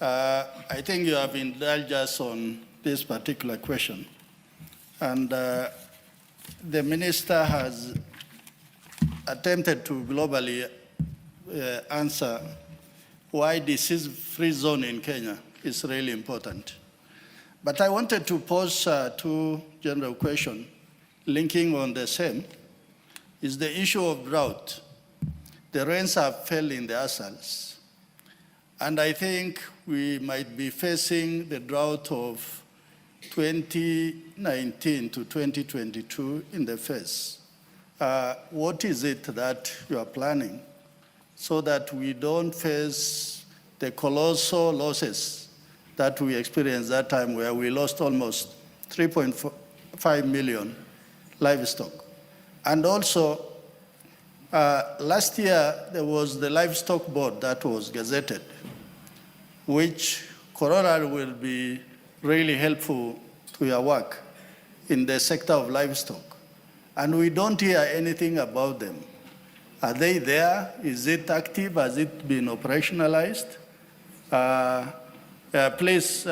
I think you have indulged us on this particular question. And the minister has attempted to globally answer why disease-free zone in Kenya is really important. But I wanted to pose two general questions linking on the same. Is the issue of drought. The rains have failed in the Asals. And I think we might be facing the drought of 2019 to 2022 in the face. What is it that you are planning so that we don't face the colossal losses that we experienced that time, where we lost almost 3.5 million livestock? And also, last year, there was the Livestock Board that was gazetted, which corollary will be really helpful to your work in the sector of livestock. And we don't hear anything about them. Are they there? Is it active? Has it been operationalized? Please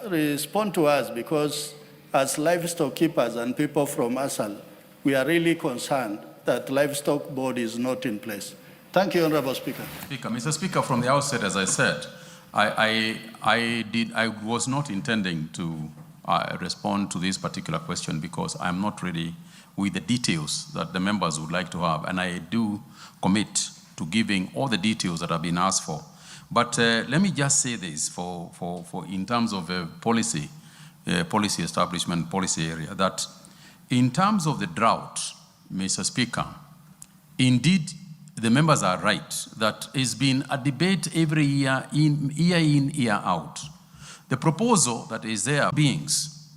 respond to us, because as livestock keepers and people from Asal, we are really concerned that Livestock Board is not in place. Thank you, Honorable Speaker. Mr. Speaker, from the outset, as I said, I was not intending to respond to this particular question because I'm not ready with the details that the members would like to have, and I do commit to giving all the details that have been asked for. But let me just say this for in terms of policy establishment, policy area, that in terms of the drought, Mr. Speaker, indeed, the members are right that it's been a debate every year in, year out. The proposal that is there, beings,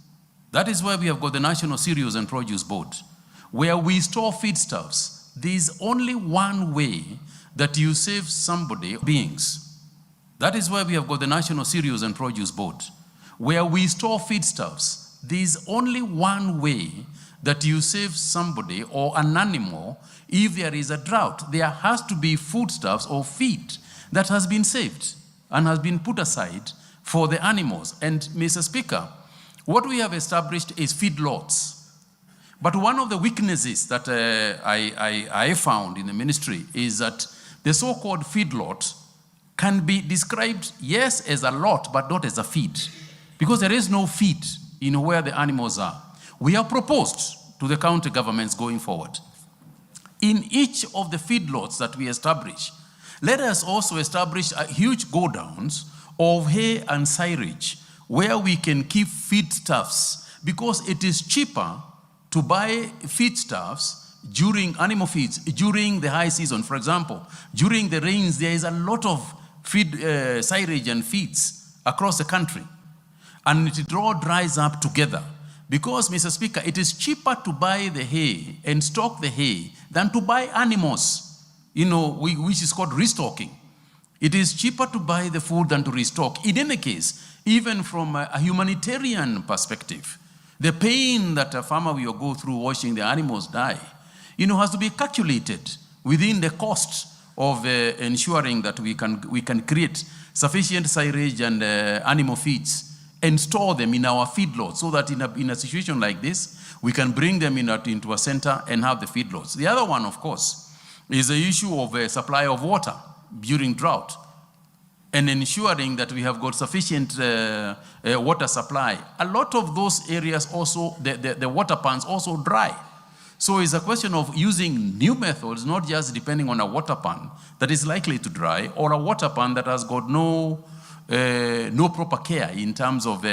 that is why we have got the National Cereals and Produce Board, where we store feedstuffs. There's only one way that you save somebody, beings. That is why we have got the National Cereals and Produce Board, where we store feedstuffs. There's only one way that you save somebody or an animal if there is a drought. There has to be foodstuffs or feed that has been saved and has been put aside for the animals. And Mr. Speaker, what we have established is feedlots. But one of the weaknesses that I found in the ministry is that the so-called feedlot can be described, yes, as a lot, but not as a feed, because there is no feed in where the animals are. We have proposed to the county governments going forward, in each of the feedlots that we establish, let us also establish a huge go-downs of hay and silage where we can keep feedstuffs, because it is cheaper to buy feedstuffs during animal feeds, during the high season. For example, during the rains, there is a lot of silage and feeds across the country, and it all dries up together. Because, Mr. Speaker, it is cheaper to buy the hay and stock the hay than to buy animals, which is called restocking. It is cheaper to buy the food than to restock. In any case, even from a humanitarian perspective, the pain that a farmer will go through watching the animals die, has to be calculated within the cost of ensuring that we can create sufficient silage and animal feeds and store them in our feedlots, so that in a situation like this, we can bring them into a center and have the feedlots. The other one, of course, is the issue of supply of water during drought, and ensuring that we have got sufficient water supply. A lot of those areas also, the water pans also dry. So it's a question of using new methods, not just depending on a water pan that is likely to dry, or a water pan that has got no proper care in terms of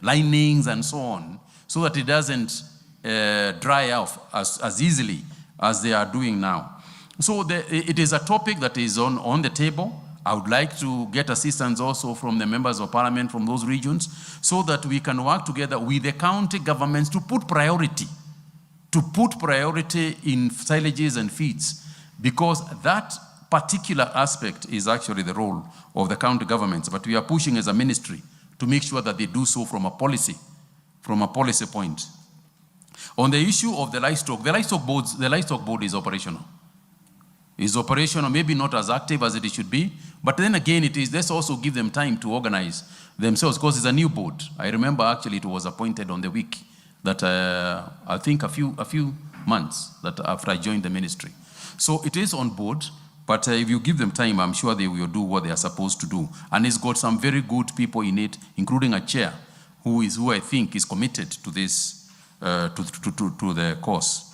linings and so on, so that it doesn't dry out as easily as they are doing now. So it is a topic that is on the table. I would like to get assistance also from the members of parliament from those regions, so that we can work together with the county governments to put priority in silages and feeds, because that particular aspect is actually the role of the county governments. But we are pushing as a ministry to make sure that they do so from a policy point. On the issue of the livestock board is operational. is operational, maybe not as active as it should be, but then again, let's also give them time to organize themselves, because it's a new board. I remember actually it was appointed on the week that I think a few months that after I joined the ministry. So it is on board, but if you give them time, I'm sure they will do what they are supposed to do. And it's got some very good people in it, including a chair who I think is committed to this, to the cause.